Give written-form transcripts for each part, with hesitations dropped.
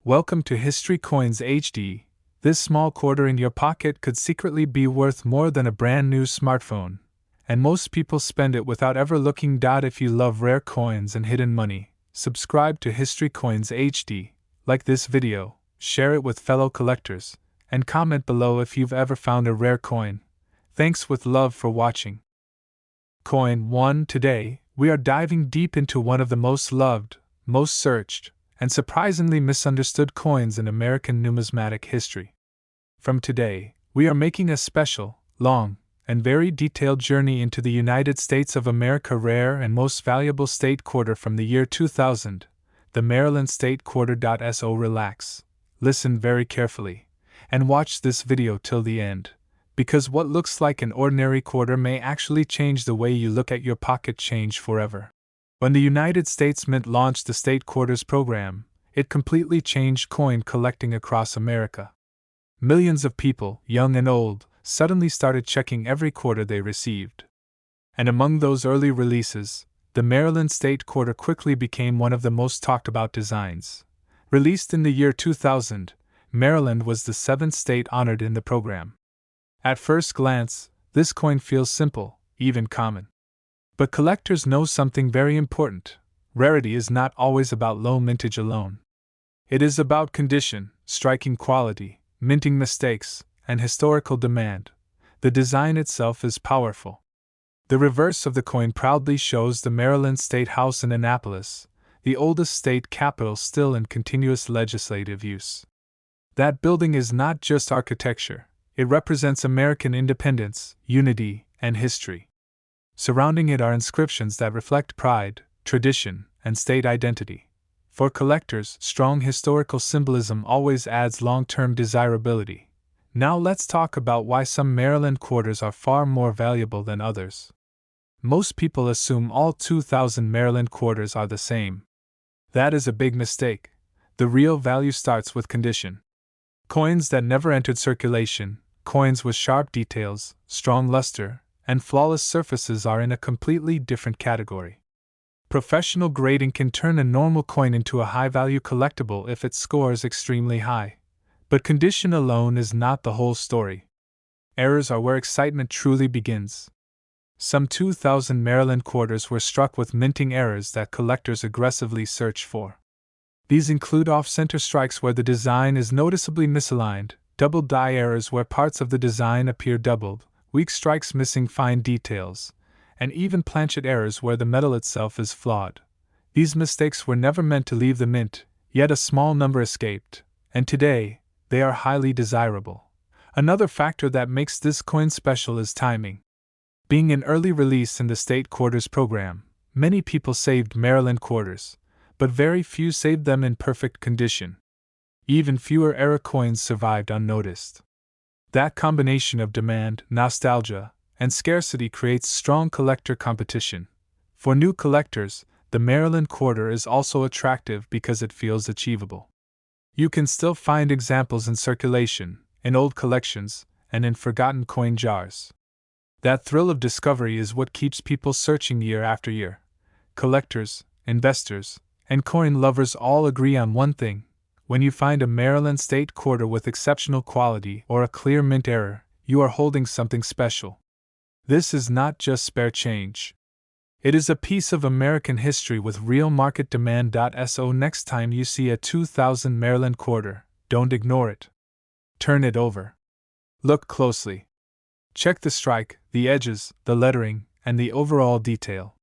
Welcome to History Coins HD. This small quarter in your pocket could secretly be worth more than a brand new smartphone, and most people spend it without ever looking. If you love rare coins and hidden money, subscribe to History Coins HD, like this video, share it with fellow collectors, and comment below if you've ever found a rare coin. Thanks with love for watching. Coin 1. Today, we are diving deep into one of the most loved, most searched, and surprisingly misunderstood coins in American numismatic history. From today, we are making a special, long, and very detailed journey into the United States of America rare and most valuable state quarter from the year 2000, the Maryland State Quarter. So relax, listen very carefully, and watch this video till the end, because what looks like an ordinary quarter may actually change the way you look at your pocket change forever. When the United States Mint launched the State Quarters program, it completely changed coin collecting across America. Millions of people, young and old, suddenly started checking every quarter they received. And among those early releases, the Maryland State Quarter quickly became one of the most talked about designs. Released in the year 2000, Maryland was the seventh state honored in the program. At first glance, this coin feels simple, even common. But collectors know something very important. Rarity is not always about low mintage alone. It is about condition, striking quality, minting mistakes, and historical demand. The design itself is powerful. The reverse of the coin proudly shows the Maryland State House in Annapolis, the oldest state capitol still in continuous legislative use. That building is not just architecture, it represents American independence, unity, and history. Surrounding it are inscriptions that reflect pride, tradition, and state identity. For collectors, strong historical symbolism always adds long-term desirability. Now let's talk about why some Maryland quarters are far more valuable than others. Most people assume all 2000 Maryland quarters are the same. That is a big mistake. The real value starts with condition. Coins that never entered circulation, coins with sharp details, strong luster, and flawless surfaces are in a completely different category. Professional grading can turn a normal coin into a high-value collectible if it scores extremely high. But condition alone is not the whole story. Errors are where excitement truly begins. Some 2000 Maryland quarters were struck with minting errors that collectors aggressively search for. These include off-center strikes where the design is noticeably misaligned, double die errors where parts of the design appear doubled, weak strikes missing fine details, and even planchet errors where the metal itself is flawed. These mistakes were never meant to leave the mint, yet a small number escaped, and today, they are highly desirable. Another factor that makes this coin special is timing. Being an early release in the State Quarters program, many people saved Maryland quarters, but very few saved them in perfect condition. Even fewer era coins survived unnoticed. That combination of demand, nostalgia, and scarcity creates strong collector competition. For new collectors, the Maryland quarter is also attractive because it feels achievable. You can still find examples in circulation, in old collections, and in forgotten coin jars. That thrill of discovery is what keeps people searching year after year. Collectors, investors, and coin lovers all agree on one thing. When you find a Maryland State Quarter with exceptional quality or a clear mint error, you are holding something special. This is not just spare change. It is a piece of American history with real market demand. So next time you see a 2000 Maryland quarter, don't ignore it. Turn it over. Look closely. Check the strike, the edges, the lettering, and the overall detail.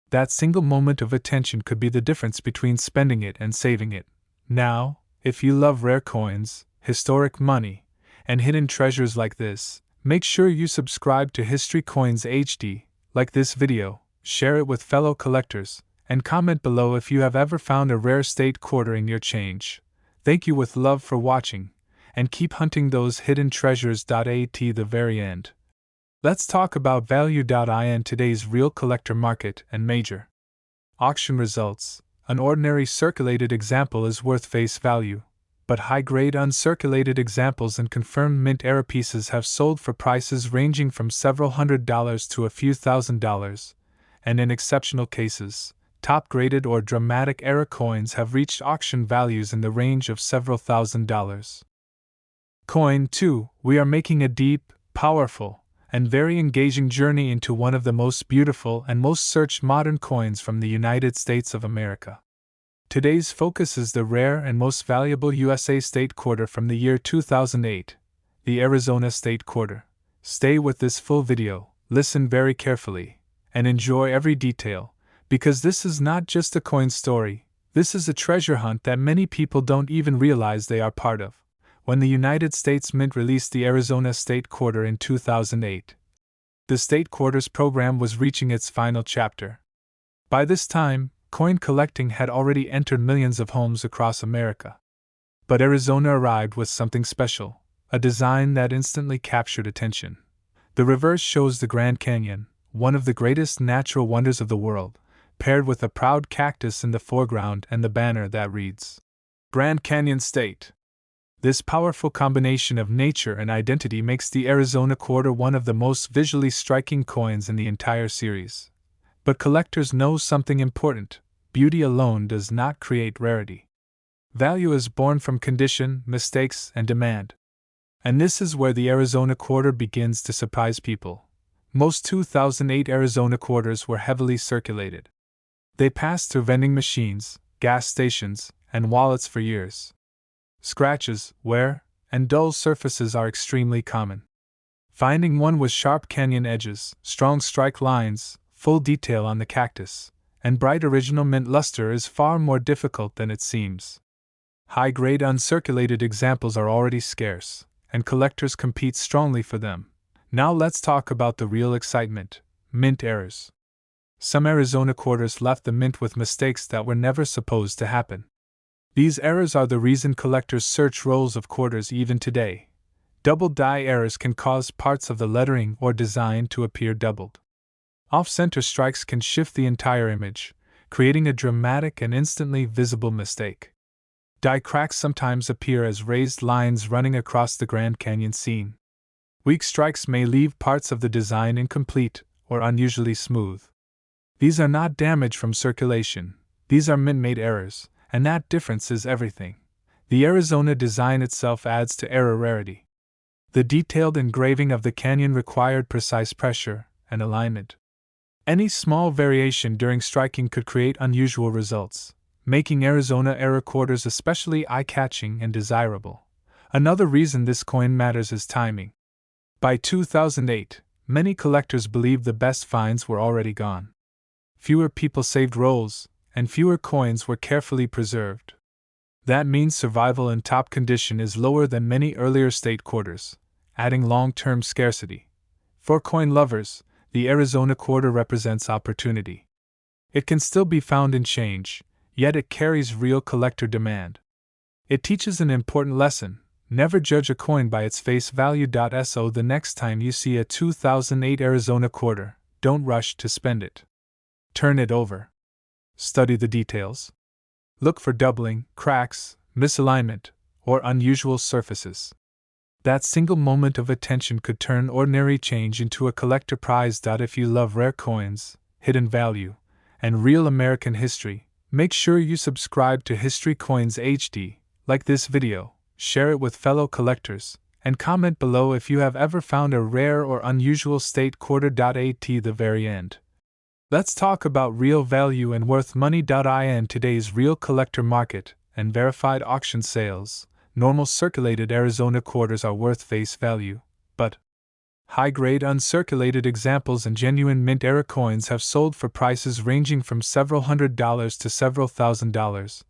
That single moment of attention could be the difference between spending it and saving it. Now, if you love rare coins, historic money, and hidden treasures like this, make sure you subscribe to History Coins HD, like this video, share it with fellow collectors, and comment below if you have ever found a rare state quarter in your change. Thank you with love for watching, and keep hunting those hidden treasures. At the very end, let's talk about value. In today's real collector market and major auction results, an ordinary circulated example is worth face value, but high-grade uncirculated examples and confirmed mint era pieces have sold for prices ranging from several $100s to a few $1,000s, and in exceptional cases, top-graded or dramatic-era coins have reached auction values in the range of several $1,000s. Coin 2. We are making a deep, powerful, and very engaging journey into one of the most beautiful and most searched modern coins from the United States of America. Today's focus is the rare and most valuable USA state quarter from the year 2008, the Arizona State Quarter. Stay with this full video, listen very carefully, and enjoy every detail, because this is not just a coin story, this is a treasure hunt that many people don't even realize they are part of. When the United States Mint released the Arizona State Quarter in 2008, the State Quarters program was reaching its final chapter. By this time, coin collecting had already entered millions of homes across America. But Arizona arrived with something special, a design that instantly captured attention. The reverse shows the Grand Canyon, one of the greatest natural wonders of the world, paired with a proud cactus in the foreground and the banner that reads, Grand Canyon State. This powerful combination of nature and identity makes the Arizona Quarter one of the most visually striking coins in the entire series. But collectors know something important: beauty alone does not create rarity. Value is born from condition, mistakes, and demand. And this is where the Arizona Quarter begins to surprise people. Most 2008 Arizona Quarters were heavily circulated. They passed through vending machines, gas stations, and wallets for years. Scratches, wear, and dull surfaces are extremely common. Finding one with sharp canyon edges, strong strike lines, full detail on the cactus, and bright original mint luster is far more difficult than it seems. High-grade uncirculated examples are already scarce, and collectors compete strongly for them. Now let's talk about the real excitement: mint errors. Some Arizona quarters left the mint with mistakes that were never supposed to happen. These errors are the reason collectors search rolls of quarters even today. Double die errors can cause parts of the lettering or design to appear doubled. Off-center strikes can shift the entire image, creating a dramatic and instantly visible mistake. Die cracks sometimes appear as raised lines running across the Grand Canyon scene. Weak strikes may leave parts of the design incomplete or unusually smooth. These are not damage from circulation, these are mint-made errors, and that difference is everything. The Arizona design itself adds to error rarity. The detailed engraving of the canyon required precise pressure and alignment. Any small variation during striking could create unusual results, making Arizona error quarters especially eye-catching and desirable. Another reason this coin matters is timing. By 2008, many collectors believed the best finds were already gone. Fewer people saved rolls, and fewer coins were carefully preserved. That means survival in top condition is lower than many earlier state quarters, adding long-term scarcity. For coin lovers, the Arizona Quarter represents opportunity. It can still be found in change, yet it carries real collector demand. It teaches an important lesson: never judge a coin by its face value. So the next time you see a 2008 Arizona Quarter, don't rush to spend it. Turn it over. Study the details. Look for doubling, cracks, misalignment, or unusual surfaces. That single moment of attention could turn ordinary change into a collector prize. If you love rare coins, hidden value, and real American history, make sure you subscribe to History Coins HD, like this video, share it with fellow collectors, and comment below if you have ever found a rare or unusual state quarter. At the very end, let's talk about real value and worth money. In today's real collector market and verified auction sales, normal circulated Arizona quarters are worth face value, but high-grade uncirculated examples and genuine mint-era coins have sold for prices ranging from several $100s to several $1,000s,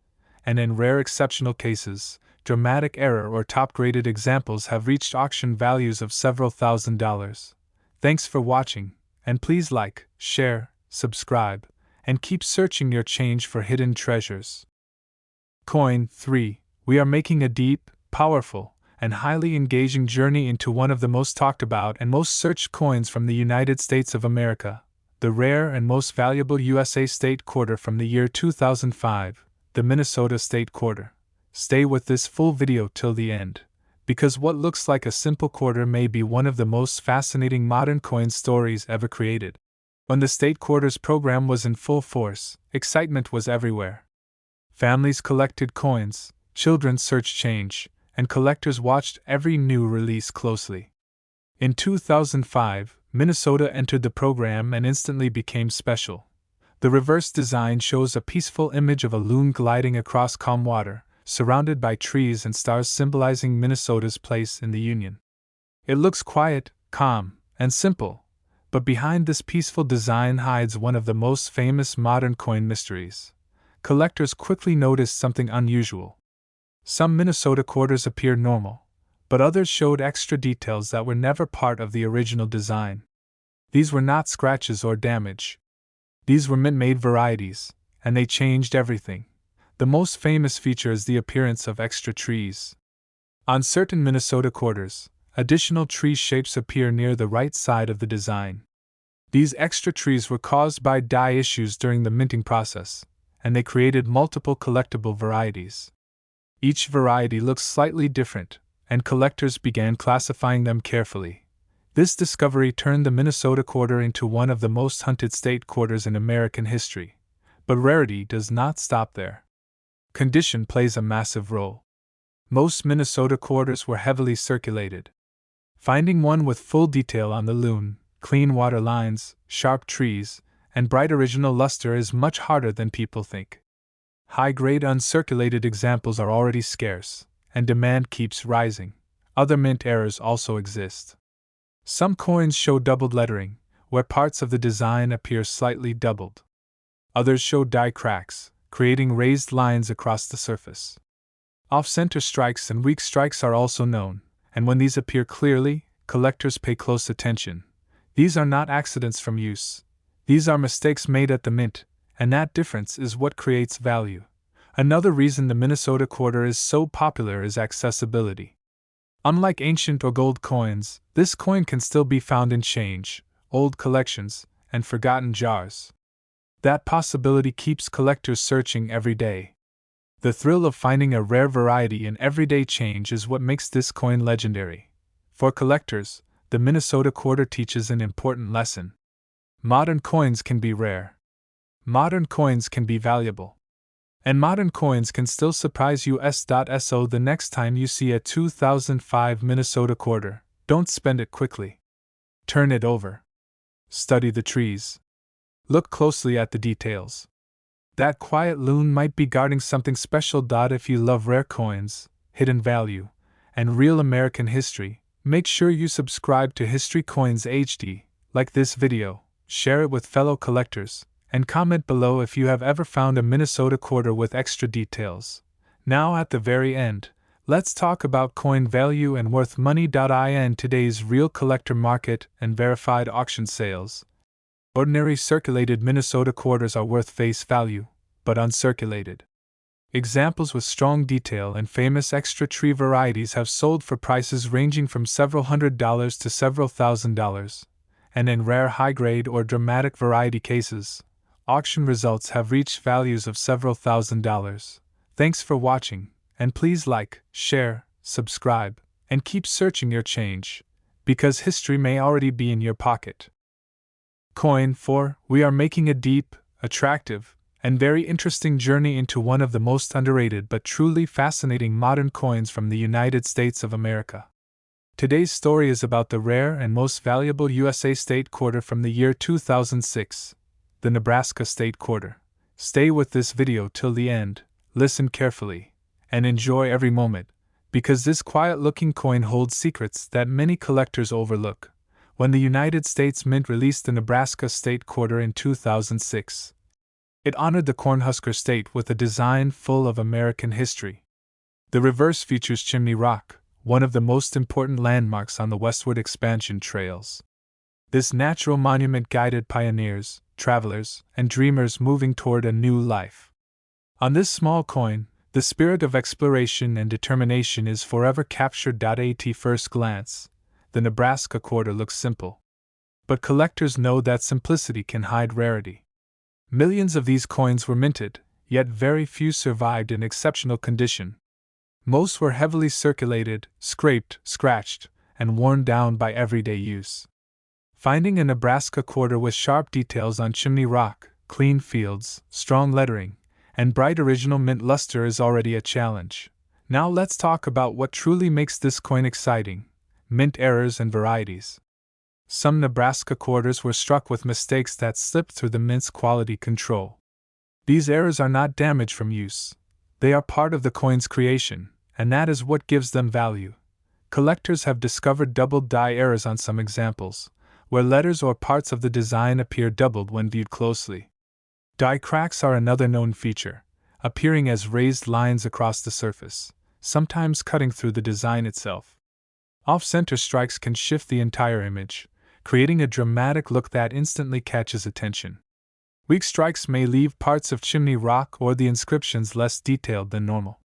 and in rare exceptional cases, dramatic error or top-graded examples have reached auction values of several $1,000s. Thanks for watching, and please like, share, subscribe, and keep searching your change for hidden treasures. Coin 3. We are making a deep, powerful, and highly engaging journey into one of the most talked about and most searched coins from the United States of America, the rare and most valuable USA State Quarter from the year 2005, the Minnesota State Quarter. Stay with this full video till the end, because what looks like a simple quarter may be one of the most fascinating modern coin stories ever created. When the state quarters program was in full force, excitement was everywhere. Families collected coins, children searched change, and collectors watched every new release closely. In 2005, Minnesota entered the program and instantly became special. The reverse design shows a peaceful image of a loon gliding across calm water, surrounded by trees and stars symbolizing Minnesota's place in the Union. It looks quiet, calm, and simple, but behind this peaceful design hides one of the most famous modern coin mysteries. Collectors quickly noticed something unusual. Some Minnesota quarters appeared normal, but others showed extra details that were never part of the original design. These were not scratches or damage. These were mint-made varieties, and they changed everything. The most famous feature is the appearance of extra trees. On certain Minnesota quarters, additional tree shapes appear near the right side of the design. These extra trees were caused by dye issues during the minting process, and they created multiple collectible varieties. Each variety looks slightly different, and collectors began classifying them carefully. This discovery turned the Minnesota quarter into one of the most hunted state quarters in American history. But rarity does not stop there. Condition plays a massive role. Most Minnesota quarters were heavily circulated. Finding one with full detail on the loon, clean water lines, sharp trees, and bright original luster is much harder than people think. High-grade uncirculated examples are already scarce, and demand keeps rising. Other mint errors also exist. Some coins show doubled lettering, where parts of the design appear slightly doubled. Others show die cracks, creating raised lines across the surface. Off-center strikes and weak strikes are also known, and when these appear clearly, collectors pay close attention. These are not accidents from use. These are mistakes made at the mint, and that difference is what creates value. Another reason the Minnesota quarter is so popular is accessibility. Unlike ancient or gold coins, this coin can still be found in change, old collections, and forgotten jars. That possibility keeps collectors searching every day. The thrill of finding a rare variety in everyday change is what makes this coin legendary. For collectors, the Minnesota quarter teaches an important lesson. Modern coins can be rare. Modern coins can be valuable. And modern coins can still surprise you. So the next time you see a 2005 Minnesota quarter, don't spend it quickly. Turn it over. Study the trees. Look closely at the details. That quiet loon might be guarding something special. If you love rare coins, hidden value, and real American history, make sure you subscribe to History Coins HD, like this video, share it with fellow collectors, and comment below if you have ever found a Minnesota quarter with extra details. Now at the very end, let's talk about coin value and worth money. In today's real collector market and verified auction sales, ordinary circulated Minnesota quarters are worth face value, but uncirculated. Examples with strong detail and famous extra tree varieties have sold for prices ranging from several $100s to several $1,000s, and in rare high-grade or dramatic variety cases, auction results have reached values of several $1,000s. Thanks for watching, and please like, share, subscribe, and keep searching your change, because history may already be in your pocket. Coin 4. We are making a deep, attractive, and very interesting journey into one of the most underrated but truly fascinating modern coins from the United States of America. Today's story is about the rare and most valuable USA state quarter from the year 2006, the Nebraska State Quarter. Stay with this video till the end, listen carefully, and enjoy every moment, because this quiet-looking coin holds secrets that many collectors overlook. When the United States Mint released the Nebraska State Quarter in 2006, it honored the Cornhusker State with a design full of American history. The reverse features Chimney Rock, one of the most important landmarks on the westward expansion trails. This natural monument guided pioneers, travelers, and dreamers moving toward a new life. On this small coin, the spirit of exploration and determination is forever captured. At first glance, the Nebraska quarter looks simple. But collectors know that simplicity can hide rarity. Millions of these coins were minted, yet very few survived in exceptional condition. Most were heavily circulated, scraped, scratched, and worn down by everyday use. Finding a Nebraska quarter with sharp details on chimney rock, clean fields, strong lettering, and bright original mint luster is already a challenge. Now let's talk about what truly makes this coin exciting: mint errors and varieties. Some Nebraska quarters were struck with mistakes that slipped through the mint's quality control. These errors are not damage from use. They are part of the coin's creation, and that is what gives them value. Collectors have discovered doubled die errors on some examples, where letters or parts of the design appear doubled when viewed closely. Die cracks are another known feature, appearing as raised lines across the surface, sometimes cutting through the design itself. Off-center strikes can shift the entire image, creating a dramatic look that instantly catches attention. Weak strikes may leave parts of chimney rock or the inscriptions less detailed than normal.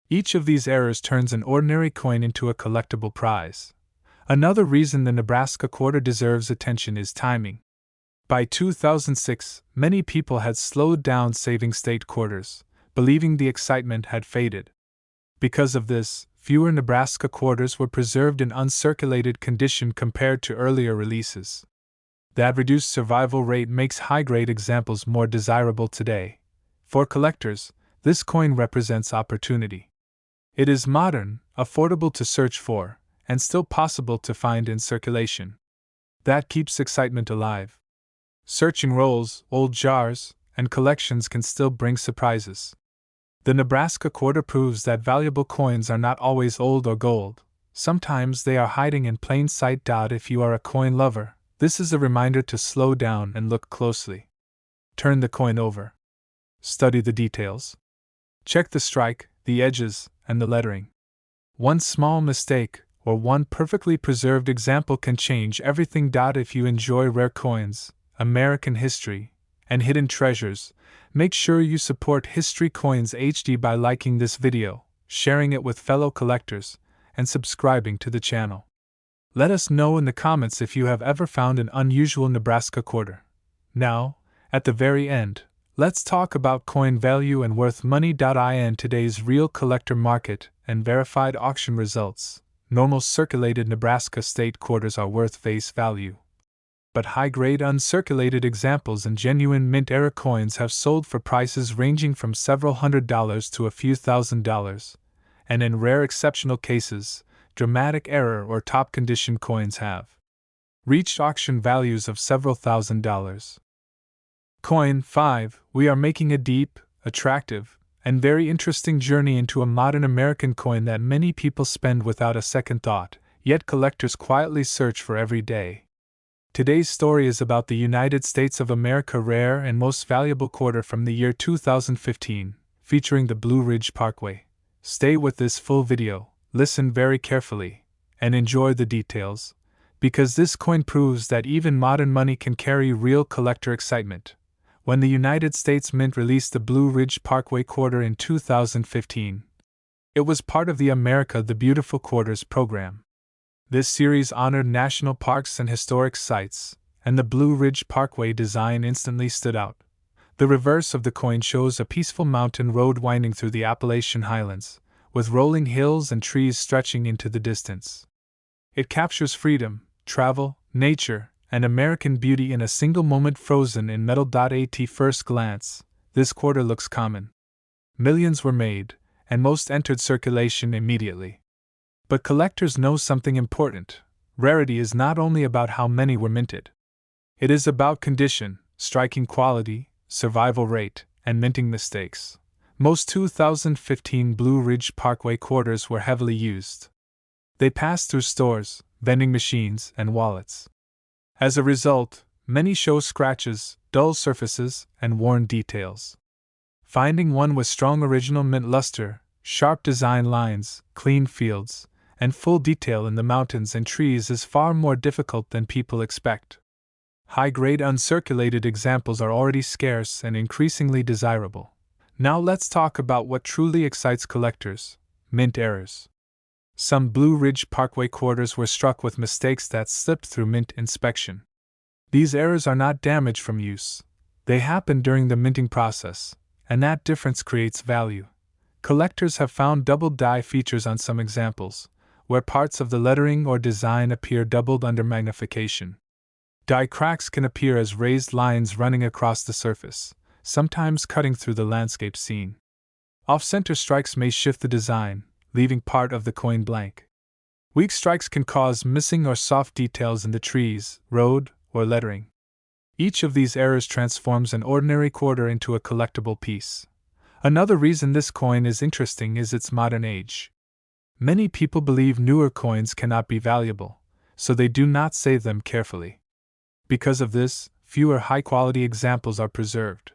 Each of these errors turns an ordinary coin into a collectible prize. Another reason the Nebraska quarter deserves attention is timing. By 2006, many people had slowed down saving state quarters, believing the excitement had faded. Because of this, fewer Nebraska quarters were preserved in uncirculated condition compared to earlier releases. That reduced survival rate makes high-grade examples more desirable today. For collectors, this coin represents opportunity. It is modern, affordable to search for, and still possible to find in circulation. That keeps excitement alive. Searching rolls, old jars, and collections can still bring surprises. The Nebraska quarter proves that valuable coins are not always old or gold. Sometimes they are hiding in plain sight. If you are a coin lover, this is a reminder to slow down and look closely. Turn the coin over. Study the details. Check the strike, the edges, and the lettering. One small mistake, or one perfectly preserved example, can change everything. If you enjoy rare coins, American history, and hidden treasures, make sure you support History Coins HD by liking this video, sharing it with fellow collectors, and subscribing to the channel. Let us know in the comments if you have ever found an unusual Nebraska quarter. Now, at the very end, let's talk about coin value and worth money. In today's real collector market and verified auction results, normal circulated Nebraska state quarters are worth face value. But high-grade uncirculated examples and genuine mint-era coins have sold for prices ranging from several $100s to a few $1,000s, and in rare exceptional cases, dramatic error or top-condition coins have reached auction values of several $1,000s. Coin 5. We are making a deep, attractive, and very interesting journey into a modern American coin that many people spend without a second thought, yet collectors quietly search for every day. Today's story is about the United States of America rare and most valuable quarter from the year 2015, featuring the Blue Ridge Parkway. Stay with this full video, listen very carefully, and enjoy the details, because this coin proves that even modern money can carry real collector excitement. When the United States Mint released the Blue Ridge Parkway quarter in 2015, it was part of the America the Beautiful Quarters program. This series honored national parks and historic sites, and the Blue Ridge Parkway design instantly stood out. The reverse of the coin shows a peaceful mountain road winding through the Appalachian Highlands, with rolling hills and trees stretching into the distance. It captures freedom, travel, nature, and American beauty in a single moment, frozen in metal. At first glance, this quarter looks common. Millions were made, and most entered circulation immediately. But collectors know something important. Rarity is not only about how many were minted. It is about condition, striking quality, survival rate, and minting mistakes. Most 2015 Blue Ridge Parkway quarters were heavily used. They passed through stores, vending machines, and wallets. As a result, many show scratches, dull surfaces, and worn details. Finding one with strong original mint luster, sharp design lines, clean fields, and full detail in the mountains and trees is far more difficult than people expect. High-grade uncirculated examples are already scarce and increasingly desirable. Now let's talk about what truly excites collectors: mint errors. Some Blue Ridge Parkway quarters were struck with mistakes that slipped through mint inspection. These errors are not damage from use. They happen during the minting process, and that difference creates value. Collectors have found doubled die features on some examples, where parts of the lettering or design appear doubled under magnification. Die cracks can appear as raised lines running across the surface, sometimes cutting through the landscape scene. Off-center strikes may shift the design, leaving part of the coin blank. Weak strikes can cause missing or soft details in the trees, road, or lettering. Each of these errors transforms an ordinary quarter into a collectible piece. Another reason this coin is interesting is its modern age. Many people believe newer coins cannot be valuable, so they do not save them carefully. Because of this, fewer high-quality examples are preserved.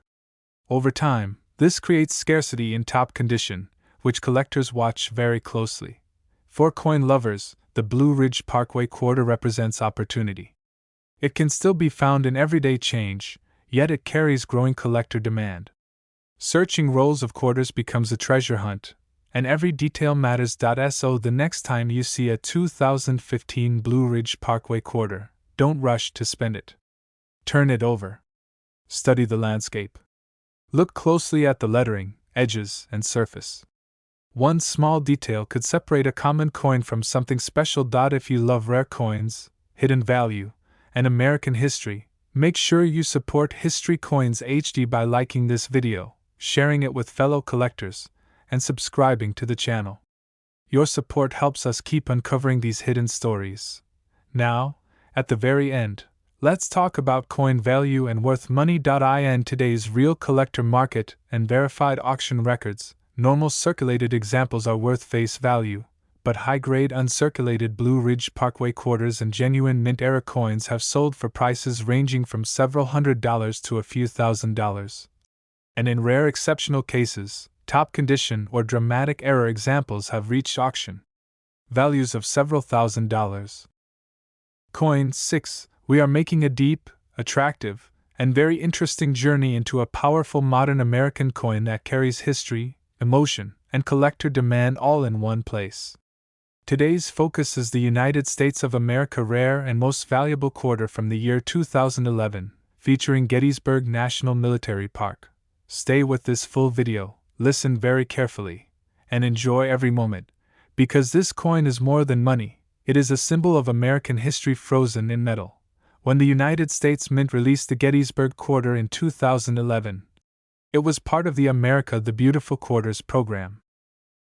Over time, this creates scarcity in top condition, which collectors watch very closely. For coin lovers, the Blue Ridge Parkway quarter represents opportunity. It can still be found in everyday change, yet it carries growing collector demand. Searching rolls of quarters becomes a treasure hunt, and every detail matters. So the next time you see a 2015 Blue Ridge Parkway quarter, don't rush to spend it. Turn it over. Study the landscape. Look closely at the lettering, edges, and surface. One small detail could separate a common coin from something special. If you love rare coins, hidden value, and American history, make sure you support History Coins HD by liking this video, sharing it with fellow collectors, and subscribing to the channel. Your support helps us keep uncovering these hidden stories. Now, at the very end, let's talk about coin value and worth money. In today's real collector market and verified auction records, normal circulated examples are worth face value, but high-grade uncirculated Blue Ridge Parkway quarters and genuine mint-era coins have sold for prices ranging from several $100s to a few $1,000s. And in rare exceptional cases, top condition or dramatic error examples have reached auction values of several $1,000s. Coin 6. We are making a deep, attractive, and very interesting journey into a powerful modern American coin that carries history, emotion, and collector demand all in one place. Today's focus is the United States of America rare and most valuable quarter from the year 2011, featuring Gettysburg National Military Park. Stay with this full video, listen very carefully, and enjoy every moment, because this coin is more than money. It is a symbol of American history frozen in metal. When the United States Mint released the Gettysburg Quarter in 2011, it was part of the America the Beautiful Quarters program.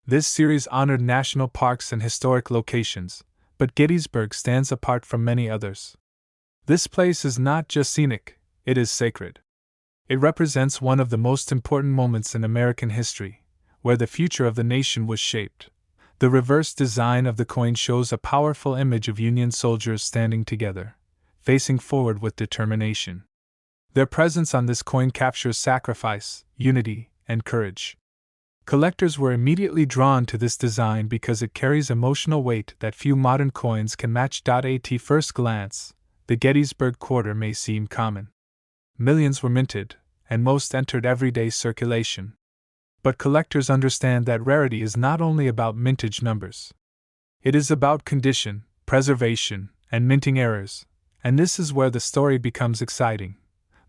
This series honored national parks and historic locations, but Gettysburg stands apart from many others. This place is not just scenic, it is sacred. It represents one of the most important moments in American history, where the future of the nation was shaped. The reverse design of the coin shows a powerful image of Union soldiers standing together, facing forward with determination. Their presence on this coin captures sacrifice, unity, and courage. Collectors were immediately drawn to this design because it carries emotional weight that few modern coins can match. At first glance, the Gettysburg Quarter may seem common. Millions were minted, and most entered everyday circulation. But collectors understand that rarity is not only about mintage numbers. It is about condition, preservation, and minting errors, and this is where the story becomes exciting.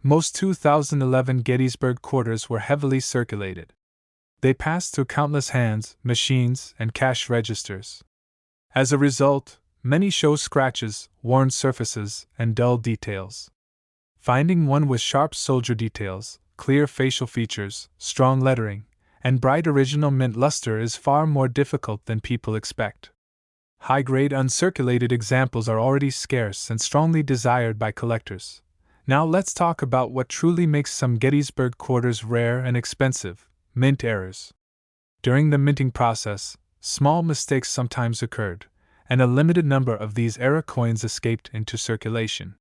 Most 2011 Gettysburg quarters were heavily circulated. They passed through countless hands, machines, and cash registers. As a result, many show scratches, worn surfaces, and dull details. Finding one with sharp soldier details, clear facial features, strong lettering, and bright original mint luster is far more difficult than people expect. High-grade uncirculated examples are already scarce and strongly desired by collectors. Now let's talk about what truly makes some Gettysburg quarters rare and expensive: mint errors. During the minting process, small mistakes sometimes occurred, and a limited number of these error coins escaped into circulation.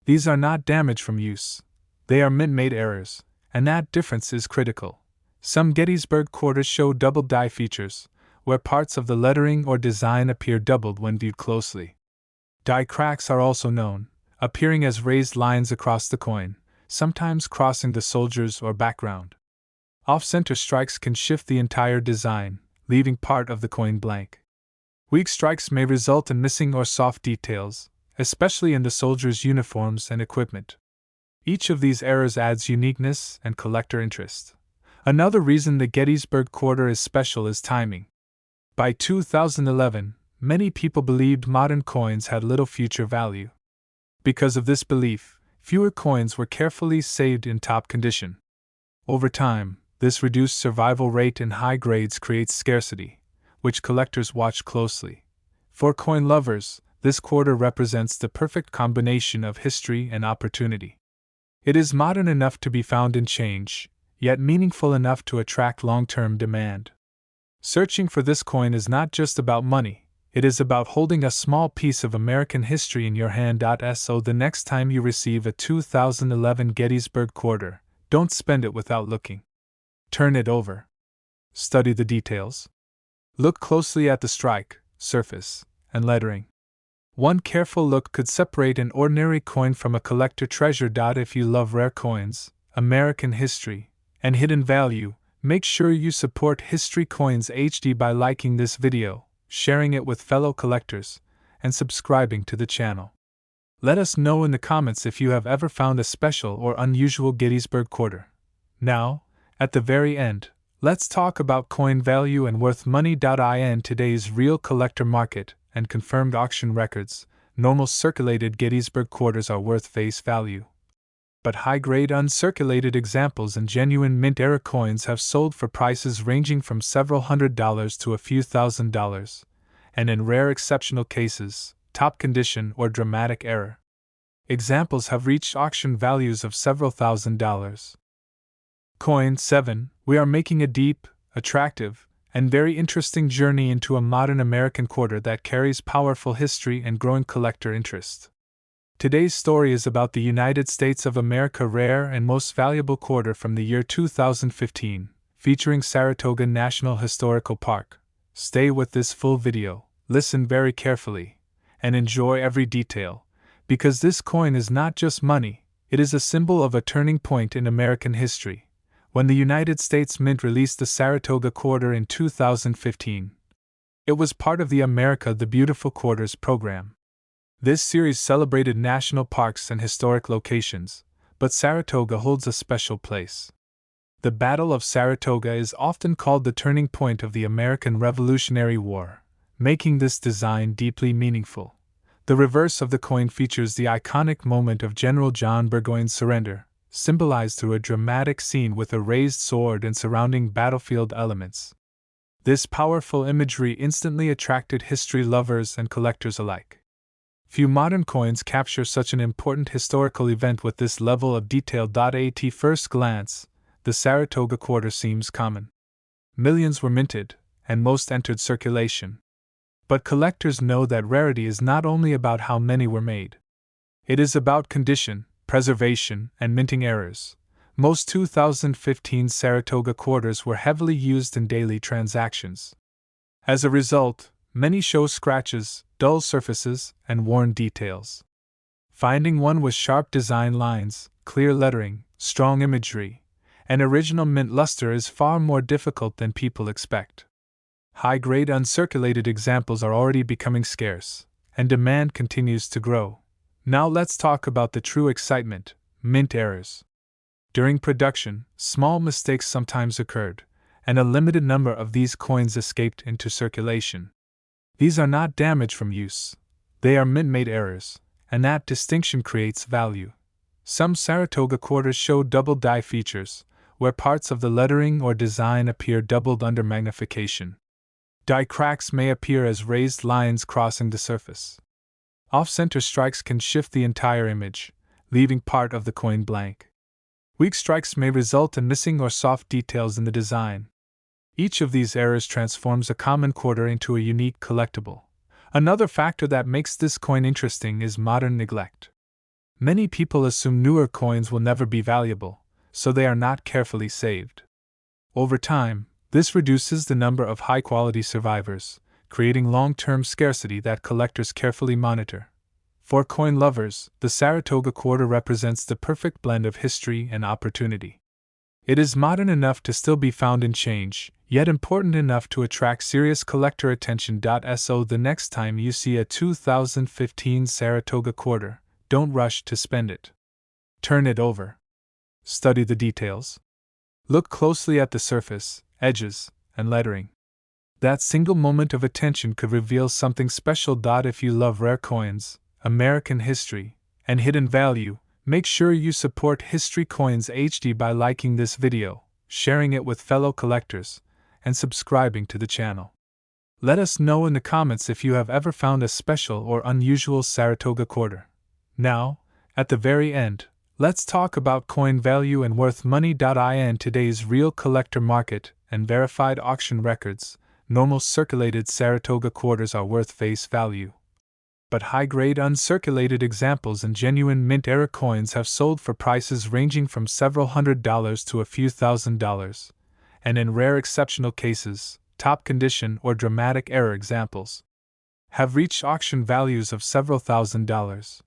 These are not damage from use. They are mint-made errors, and that difference is critical. Some Gettysburg quarters show double die features, where parts of the lettering or design appear doubled when viewed closely. Die cracks are also known, appearing as raised lines across the coin, sometimes crossing the soldiers or background. Off-center strikes can shift the entire design, leaving part of the coin blank. Weak strikes may result in missing or soft details, especially in the soldiers' uniforms and equipment. Each of these errors adds uniqueness and collector interest. Another reason the Gettysburg quarter is special is timing. By 2011, many people believed modern coins had little future value. Because of this belief, fewer coins were carefully saved in top condition. Over time, this reduced survival rate in high grades creates scarcity, which collectors watch closely. For coin lovers, this quarter represents the perfect combination of history and opportunity. It is modern enough to be found in change, yet meaningful enough to attract long-term demand. Searching for this coin is not just about money, it is about holding a small piece of American history in your hand. So the next time you receive a 2011 Gettysburg quarter, don't spend it without looking. Turn it over. Study the details. Look closely at the strike, surface, and lettering. One careful look could separate an ordinary coin from a collector treasure. If you love rare coins, American history, and hidden value, make sure you support History Coins HD by liking this video, sharing it with fellow collectors, and subscribing to the channel. Let us know in the comments if you have ever found a special or unusual Gettysburg quarter. Now, at the very end, let's talk about coin value and worth money. In today's real collector market and confirmed auction records, normal circulated Gettysburg quarters are worth face value. But high-grade uncirculated examples and genuine mint-era coins have sold for prices ranging from several $100s to a few $1,000s, and in rare exceptional cases, top condition or dramatic error. Examples have reached auction values of several $1,000s. Coin 7. We are making a deep, attractive, and very interesting journey into a modern American quarter that carries powerful history and growing collector interest. Today's story is about the United States of America rare and most valuable quarter from the year 2015, featuring Saratoga National Historical Park. Stay with this full video, listen very carefully, and enjoy every detail, because this coin is not just money, it is a symbol of a turning point in American history. When the United States Mint released the Saratoga quarter in 2015, it was part of the America the Beautiful Quarters program. This series celebrated national parks and historic locations, but Saratoga holds a special place. The Battle of Saratoga is often called the turning point of the American Revolutionary War, making this design deeply meaningful. The reverse of the coin features the iconic moment of General John Burgoyne's surrender, symbolized through a dramatic scene with a raised sword and surrounding battlefield elements. This powerful imagery instantly attracted history lovers and collectors alike. Few modern coins capture such an important historical event with this level of detail. At first glance, the Saratoga quarter seems common. Millions were minted, and most entered circulation. But collectors know that rarity is not only about how many were made. It is about condition, preservation, and minting errors. Most 2015 Saratoga quarters were heavily used in daily transactions. As a result, many show scratches, dull surfaces, and worn details. Finding one with sharp design lines, clear lettering, strong imagery, and original mint luster is far more difficult than people expect. High-grade uncirculated examples are already becoming scarce, and demand continues to grow. Now let's talk about the true excitement: mint errors. During production, small mistakes sometimes occurred, and a limited number of these coins escaped into circulation. These are not damage from use. They are mint-made errors, and that distinction creates value. Some Saratoga quarters show double die features, where parts of the lettering or design appear doubled under magnification. Die cracks may appear as raised lines crossing the surface. Off-center strikes can shift the entire image, leaving part of the coin blank. Weak strikes may result in missing or soft details in the design. Each of these errors transforms a common quarter into a unique collectible. Another factor that makes this coin interesting is modern neglect. Many people assume newer coins will never be valuable, so they are not carefully saved. Over time, this reduces the number of high-quality survivors, creating long-term scarcity that collectors carefully monitor. For coin lovers, the Saratoga quarter represents the perfect blend of history and opportunity. It is modern enough to still be found in change, yet important enough to attract serious collector attention. So the next time you see a 2015 Saratoga quarter, don't rush to spend it. Turn it over. Study the details. Look closely at the surface, edges, and lettering. That single moment of attention could reveal something special. If you love rare coins, American history, and hidden value, make sure you support History Coins HD by liking this video, sharing it with fellow collectors, and subscribing to the channel. Let us know in the comments if you have ever found a special or unusual Saratoga quarter. Now, at the very end, let's talk about coin value and worth money. In today's real collector market and verified auction records, normal circulated Saratoga quarters are worth face value. But high-grade uncirculated examples and genuine mint-era coins have sold for prices ranging from several $100s to a few $1,000s, and in rare exceptional cases, top condition or dramatic error examples have reached auction values of several $1,000s.